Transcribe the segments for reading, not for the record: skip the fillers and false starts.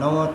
9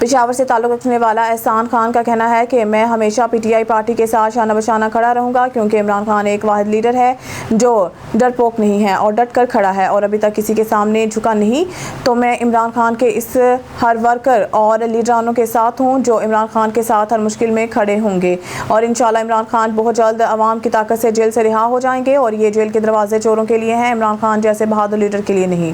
پشاور سے تعلق رکھنے والا احسان خان کا کہنا ہے کہ میں ہمیشہ پی ٹی آئی پارٹی کے ساتھ شانہ بشانہ کھڑا رہوں گا، کیونکہ عمران خان ایک واحد لیڈر ہے جو ڈرپوک نہیں ہے اور ڈٹ کر کھڑا ہے اور ابھی تک کسی کے سامنے جھکا نہیں. تو میں عمران خان کے اس ہر ورکر اور لیڈرانوں کے ساتھ ہوں جو عمران خان کے ساتھ ہر مشکل میں کھڑے ہوں گے، اور انشاءاللہ عمران خان بہت جلد عوام کی طاقت سے جیل سے رہا ہو جائیں گے، اور یہ جیل کے دروازے چوروں کے لیے ہیں، عمران خان جیسے بہادر لیڈر کے لیے نہیں.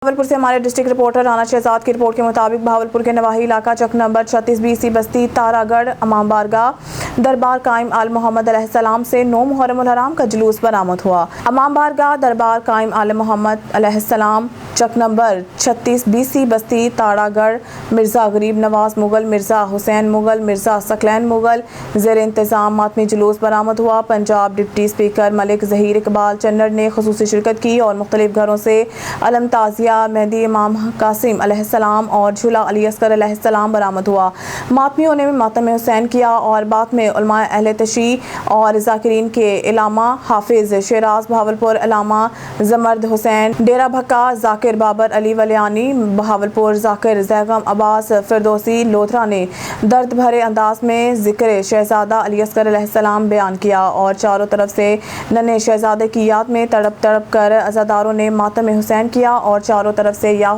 بھاولپور سے ہمارے ڈسٹرکٹ رپورٹر رانا شہزاد کی رپورٹ کے مطابق بھاولپور کے نواحی علاقہ چک نمبر 36 BC بستی تارا گڑھ امام بارگاہ دربار قائم آل محمد علیہ السلام سے 9 محرم الحرام کا جلوس برآمد ہوا. امام بارگاہ دربار قائم آل محمد علیہ السلام چک نمبر 36 BC بستی تارا گڑھ مرزا غریب نواز مغل، مرزا حسین مغل، مرزا ثقلین مغل زیر انتظام ماتمی جلوس برآمد ہوا. پنجاب ڈپٹی اسپیکر ملک ظہیر اقبال چنر نے خصوصی شرکت کی اور مختلف گھروں سے علم تعزیہ مہدی امام قاسم علیہ السلام اور جھولا علی اصغر علیہ السلام برآمد ہوا. ماتمیوں نے ماتم حسین کیا اور بعد میں علماء اہل تشیع اور ذاکرین کے علامہ حافظ شیراز بہاولپور، علامہ زمرد حسین ڈیرہ بھکا، ذاکر بابر علی ولیانی بہاولپور، ذاکر زیغم عباس فردوسی لودھرا نے درد بھرے انداز میں ذکر شہزادہ علی اصغر علیہ السلام بیان کیا اور چاروں طرف سے ننھے شہزادے کی یاد میں تڑپ تڑپ کر عزاداروں نے ماتم حسین کیا اور چاروں طرف سے یا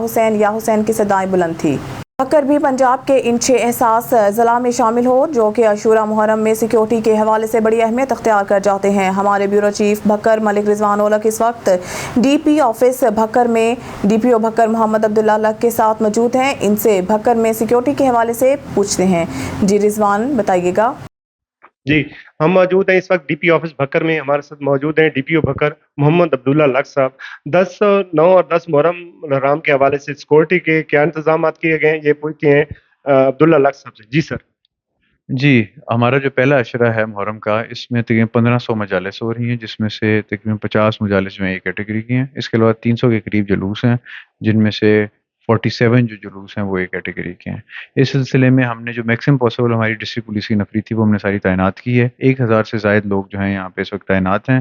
حسین کی صدائیں بلند تھی. بکر بھی پنجاب کے ان 6 احساس ضلع میں شامل ہو جو کہ عاشورہ محرم میں سیکیورٹی کے حوالے سے بڑی اہمیت اختیار کر جاتے ہیں. ہمارے بیورو چیف بھکر ملک رضوان اولک اس وقت ڈی پی آفس بھکر میں ڈی پی او بھکر محمد عبداللہ لک کے ساتھ موجود ہیں. ان سے بھکر میں سیکیورٹی کے حوالے سے پوچھتے ہیں. جی رضوان بتائیے گا. جی ہم موجود ہیں اس وقت ڈی پی آفس بھکر میں. ہمارے ساتھ موجود ہیں ڈی پی او بھکر محمد عبداللہ لک صاحب. 9 اور 10 محرم الحرام کے حوالے سے سیکورٹی کے کیا انتظامات کیے گئے ہیں یہ پوچھتے ہیں عبداللہ لک صاحب سے. جی سر. جی ہمارا جو پہلا عشرہ ہے محرم کا، اس میں تقریباً 1500 مجالس ہو رہی ہیں، جس میں سے تقریباً 50 مجالس میں ایک کیٹیگری کی ہیں. اس کے علاوہ 300 کے قریب جلوس ہیں، جن میں سے 47 جو جلوس ہیں وہ ایک کیٹیگری کے ہیں. اس سلسلے میں ہم نے جو میکسیمم پاسبل ہماری ڈسٹرکٹ پولیس کی نفری تھی وہ ہم نے ساری تعینات کی ہے. 1000 سے زائد لوگ جو ہیں یہاں پہ اس وقت تعینات ہیں.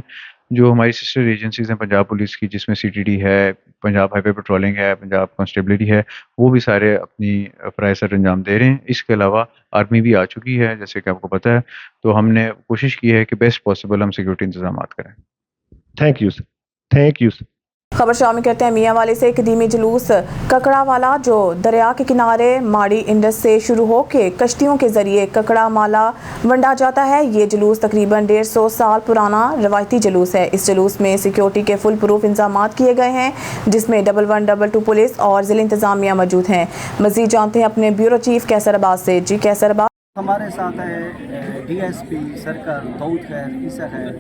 جو ہماری سسٹر ایجنسیز ہیں پنجاب پولیس کی، جس میں سی ٹی ڈی ہے، پنجاب ہائی وے پیٹرولنگ ہے، پنجاب کانسٹیبلری ہے، وہ بھی سارے اپنی فرائض سر انجام دے رہے ہیں. اس کے علاوہ آرمی بھی آ چکی ہے جیسے کہ آپ کو پتہ ہے. تو ہم نے کوشش کی ہے کہ بیسٹ پاسبل ہم سیکورٹی انتظامات کریں. Thank you sir. Thank you sir. خبر شامل کرتے ہیں میاں والے سے. قدیمی جلوس ککڑا والا جو دریا کے کنارے ماڑی انڈس سے شروع ہو کے کشتیوں کے ذریعے ککڑا مالا ونڈا جاتا ہے. یہ جلوس تقریباً 150 سال پرانا روایتی جلوس ہے. اس جلوس میں سیکیورٹی کے فل پروف انتظامات کیے گئے ہیں، جس میں 1122 پولیس اور ضلع انتظامیہ موجود ہیں. مزید جانتے ہیں اپنے بیورو چیف کیسر عباس سے. جی کیسر عباس. ہمارے ساتھ ہے ڈی ایس پی سرکار داؤد خیر، عیسیٰ خیر،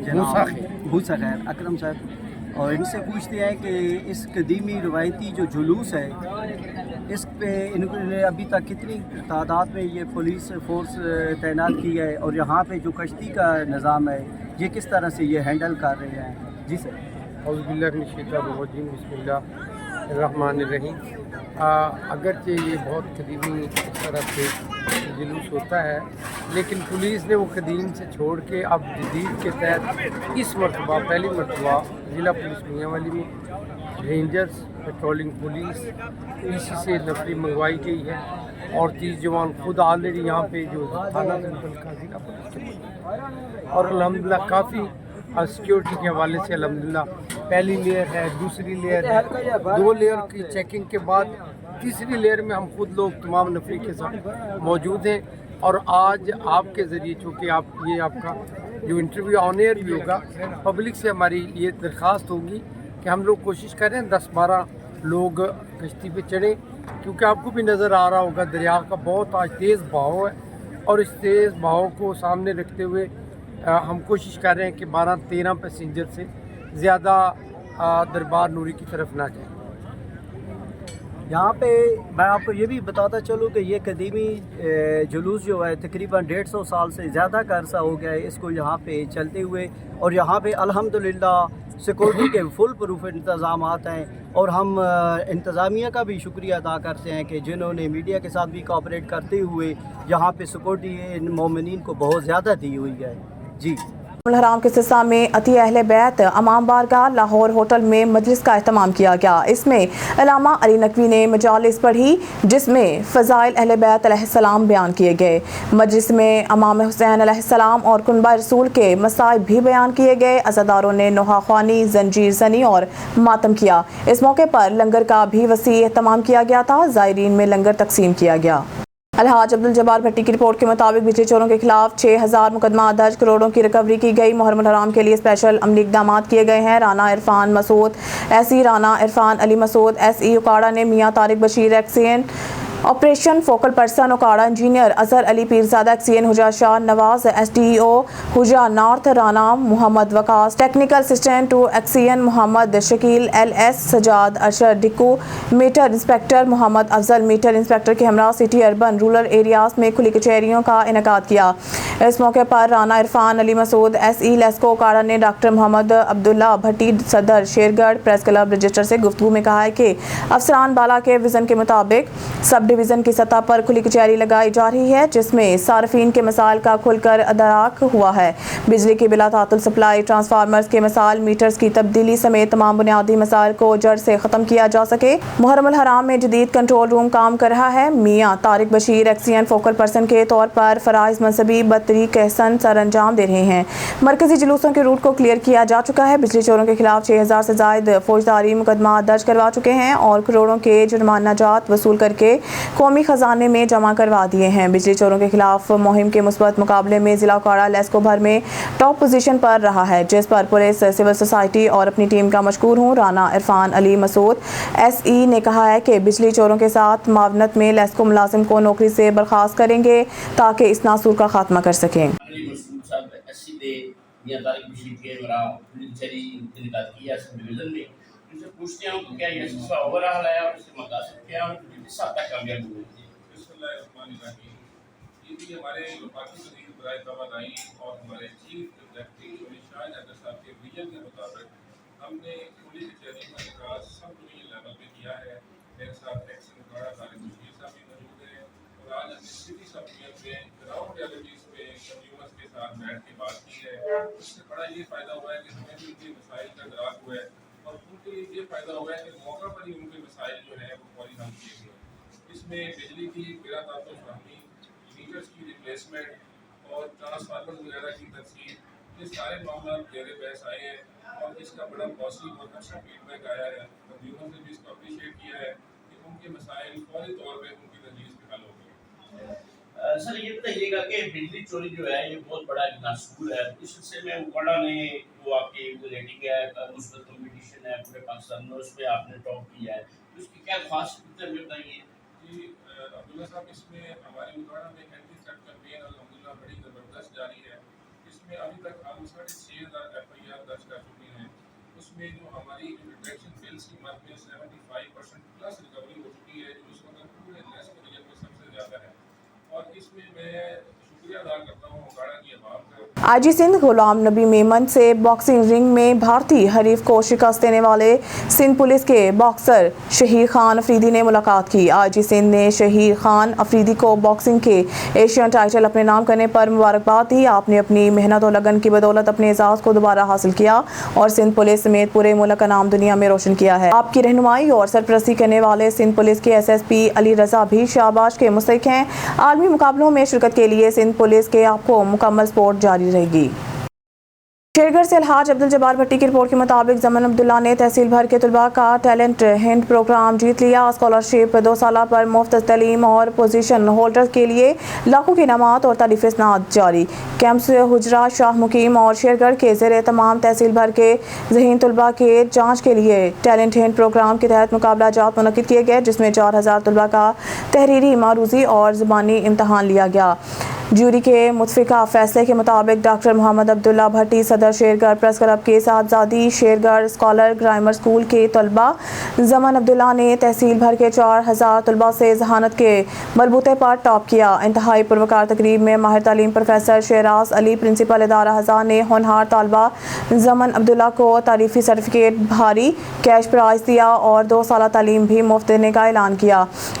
جناب بھوسا خیر، اکرم صاحب، اور ان سے پوچھتے ہیں کہ اس قدیمی روایتی جو جلوس ہے اس پہ انہوں نے ابھی تک کتنی تعداد میں یہ پولیس فورس تعینات کی ہے، اور یہاں پہ جو کشتی کا نظام ہے یہ کس طرح سے یہ ہینڈل کر رہے ہیں. جی سر. اعوذ باللہ من الشیطان الرجیم، بسم اللہ الرحمن الرحیم. اگرچہ یہ بہت قدیمی اس طرح سے جلوس ہوتا ہے، لیکن پولیس نے وہ قدیم سے چھوڑ کے اب جدید کے تحت اس مرتبہ پہلی مرتبہ ضلع پولیس میاں والی میں رینجرز، پیٹرولنگ پولیس، پی سی سے نفری منگوائی گئی ہے، اور 30 جوان خود آلریڈی یہاں پہ جو تھانہ سینٹرل کا ضلع پولیس کے، اور الحمدللہ کافی سیکیورٹی کے حوالے سے الحمدللہ پہلی لیئر ہے، دوسری لیئر ہے، 2 لیئر کی چیکنگ کے بعد تیسری لیئر میں ہم خود لوگ تمام نفری کے ساتھ موجود ہیں. اور آج آپ کے ذریعے چونکہ یہ آپ کا جو انٹرویو آن ایئر بھی ہوگا، پبلک سے ہماری یہ درخواست ہوگی کہ ہم لوگ کوشش کریں 10-12 لوگ کشتی پہ چڑھیں، کیونکہ آپ کو بھی نظر آ رہا ہوگا دریا کا بہت آج تیز بہاؤ ہے، اور اس تیز بہاؤ کو سامنے رکھتے ہوئے ہم کوشش کر رہے ہیں کہ 12-13 پیسنجر سے زیادہ دربار نوری کی طرف نہ جائیں. یہاں پہ میں آپ کو یہ بھی بتاتا چلوں کہ یہ قدیمی جلوس جو ہے تقریباً 150 سال سے زیادہ کا عرصہ ہو گیا ہے اس کو یہاں پہ چلتے ہوئے، اور یہاں پہ الحمدللہ سیکورٹی کے فل پروف انتظامات ہیں. اور ہم انتظامیہ کا بھی شکریہ ادا کرتے ہیں کہ جنہوں نے میڈیا کے ساتھ بھی کوآپریٹ کرتے ہوئے یہاں پہ سیکورٹی ان مومنین کو بہت زیادہ دی ہوئی ہے. جی الحرام کے سلسلہ میں عطیہ اہل بیت امام بارگاہ لاہور ہوٹل میں مجلس کا اہتمام کیا گیا۔ اس میں علامہ علی نقوی نے مجالس پڑھی جس میں فضائل اہل بیت علیہ السلام بیان کیے گئے۔ مجلس میں امام حسین علیہ السلام اور کنبہ رسول کے مصائب بھی بیان کیے گئے۔ عزاداروں نے نوحہ خوانی، زنجیر زنی اور ماتم کیا۔ اس موقع پر لنگر کا بھی وسیع اہتمام کیا گیا تھا۔ زائرین میں لنگر تقسیم کیا گیا۔ الحاج عبدالجبار بھٹی کی رپورٹ کے مطابق بجلی چوروں کے خلاف 6000 مقدمہ درج، کروڑوں کی ریکوری کی گئی۔ محرم الحرام کے لیے اسپیشل عملی اقدامات کیے گئے ہیں۔ Rana Irfan Masood S E, Rana Irfan Ali Masood S E Okara نے Mian Tariq Bashir XEN operation focal person Okara, engineer Azhar Ali Pirzada XEN Hujra Shah Nawaz S D O Hujra north, Rana Muhammad Waqas technical assistant to XEN Muhammad Shakeel L S, Sajjad Arshad ڈکو meter inspector, Muhammad Afzal meter inspector کے ہمراہ سٹی اربن رورل ایریاز میں کھلی کچہریوں کا انعقاد کیا۔ اس موقع پر رانا عرفان علی مسعود ایس ای لیسکو اکاڑا نے ڈاکٹر محمد عبداللہ بھٹی صدر شیرگڑھ پریس کلب رجسٹر سے گفتگو میں کہا ہے کہ افسران بالا کے وژن کے مطابق سب ڈویژن کی سطح پر کھلی کچہری لگائی جا رہی ہے جس میں صارفین کے مسائل کا کھل کر ادراک ہوا ہے۔ بجلی کی بلا تعطل سپلائی، ٹرانسفارمرز کے مسائل، میٹرز کی تبدیلی سمیت تمام بنیادی مسائل کو جڑ سے ختم کیا جا سکے۔ محرم الحرام میں جدید کنٹرول روم کام کر رہا ہے۔ میاں Tariq Bashir XEN focal person کے طور پر فرائض منصبی بطریق احسن سر انجام دے رہے ہیں۔ مرکزی جلوسوں کے روٹ کو کلیئر کیا جا چکا ہے۔ بجلی چوروں کے خلاف 6000 سے زائد فوجداری مقدمات درج کروا چکے ہیں اور کروڑوں کے جرمانہ جات وصول کر کے قومی خزانے میں جمع کروا دیے ہیں۔ بجلی چوروں کے خلاف مہم کے مثبت مقابلے میں ضلع اکاڑا لیسکو بھر میں ٹاپ پوزیشن پر رہا ہے جس پر پولیس، سول سوسائٹی اور اپنی ٹیم کا مشکور ہوں۔ رانا عرفان علی مسعود ایس ای نے کہا ہے کہ بجلی چوروں کے ساتھ معاونت میں لیسکو ملازم کو نوکری سے برخاست کریں گے تاکہ اس ناسور کا خاتمہ کر سکیں۔ ان سے پوچھتے ہیں کہ کیا یہ سلسلہ اوورآل ہے اور اس کے مقاصد کیا ہیں اور کس حد تک کامیاب ہوئے ہیں۔ بسم اللہ الرحمن الرحیم۔ یہ بھی ہمارے وفاقی وزیر برائے توانائی اور ہمارے چیف ایگزیکٹو شاہد حیدر صاحب کے ویژن کے مطابق ہم نے کھلی کچہری کا انعقاد سب ڈویژن لیول پہ کیا ہے۔ میرے ساتھ ایکسن اکاڑا طارق بشیر صاحب بھی موجود ہیں اور آج ہم نے سٹی سبڈیویژن میں گراؤنڈ ریالٹیز پہ کنزیومرز کے ساتھ بیٹھ کے بات کی ہے۔ اس سے بڑا یہ فائدہ ہوا ہے کہ ہمیں بھی ان کے مسائل کا ادراک ہوا ہے اور ان کے لیے یہ فائدہ ہوا ہے کہ موقع پر ہی ان کے مسائل جو ہیں وہ فوری حل کیے گئے۔ اس میں بجلی کی بلا تعطل فراہمی، میٹرز کی ریپلیسمنٹ اور ٹرانسفارمر وغیرہ کی تنصیب، یہ سارے معاملات زیر بحث آئے ہیں اور اس کا بڑا پازیٹیو اور اچھا فیڈ بیک آیا ہے۔ کنزیومر نے بھی اس کو اپریشیٹ کیا ہے کہ ان کے مسائل فوری طور پہ ان کی تجویز پہ حل ہو گئے۔ سر یہ بتائیے گا کہ بجلی چوری جو ہے یہ بہت بڑا ناسور ہے، اس سلسلے میں اکاڑا نے جو آپ کی ریٹنگ ہے مثبت کمپٹیشن ہے پورے پاکستان میں، اس پہ آپ نے ٹاپ کیا ہے، اس کی کیا خاص ہمیں بتائیے۔ جی عبداللہ صاحب، اس میں ہماری اکاڑا میں اینٹی تھیفٹ کیمپین الحمدللہ بڑی زبردست جاری ہے۔ اس میں ابھی تک ہم 6,500 FIR درج کر چکے ہیں۔ اس میں جو ہماری ڈیٹیکشن بلس کی مد میں 75% پلس ریکوری ہو چکی ہے، جو اس وقت پورے لیسکو ریجن میں سب سے زیادہ ہے۔ اور اس میں میں شکریہ ادا کرتا ہوں اکاڑا کی عوام کا۔ آئی جی سندھ غلام نبی میمن سے باکسنگ رنگ میں بھارتی حریف کو شکست دینے والے سندھ پولیس کے باکسر شہیر خان افریدی نے ملاقات کی۔ آئی جی سندھ نے شہیر خان افریدی کو باکسنگ کے ایشین ٹائٹل اپنے نام کرنے پر مبارکباد دی۔ آپ نے اپنی محنت و لگن کی بدولت اپنے اعزاز کو دوبارہ حاصل کیا اور سندھ پولیس سمیت پورے ملک کا نام دنیا میں روشن کیا ہے۔ آپ کی رہنمائی اور سرپرستی کرنے والے سندھ پولیس کے SSP علی رضا بھی شاباش کے مستحق ہیں۔ عالمی مقابلوں میں شرکت کے لیے سندھ پولیس کے آپ کو مکمل سپورٹ جاری رہے گی۔ شیرگڑھ سے الحاج عبدالجبار بھٹی کی رپورٹ کے مطابق زمن عبداللہ نے تحصیل بھر کے طلباء کا ٹیلنٹ ہنٹ پروگرام جیت لیا۔ اسکالرشپ 2 سالہ پر مفت تعلیم اور پوزیشن ہولڈر کے لیے لاکھوں کی انعامات اور تعریف اسناد جاری۔ کیمپس حجرہ شاہ مقیم اور شیرگڑھ کے زیر تمام تحصیل بھر کے ذہین طلباء کے جانچ کے لیے ٹیلنٹ ہنٹ پروگرام کے تحت مقابلہ جات منعقد کیے گئے جس میں 4000 طلباء کا تحریری، معروضی اور زبانی امتحان لیا گیا۔ جیوری کے متفقہ فیصلے کے مطابق ڈاکٹر محمد عبداللہ بھٹی صدر شیرگڑھ پریس کلب کے صاحبزادی، شیرگڑھ اسکالر گرامر اسکول کے طلباء زمن عبداللہ نے تحصیل بھر کے 4000 طلباء سے ذہانت کے بلبوتے پر ٹاپ کیا۔ انتہائی پروکار تقریب میں ماہر تعلیم پروفیسر شیراز علی پرنسپل ادارہ ہزار نے ہونہار طالبہ زمن عبداللہ کو تعریفی سرٹیفکیٹ، بھاری کیش پرائز دیا اور 2 سالہ تعلیم بھی مفت دینے کا اعلان کیا۔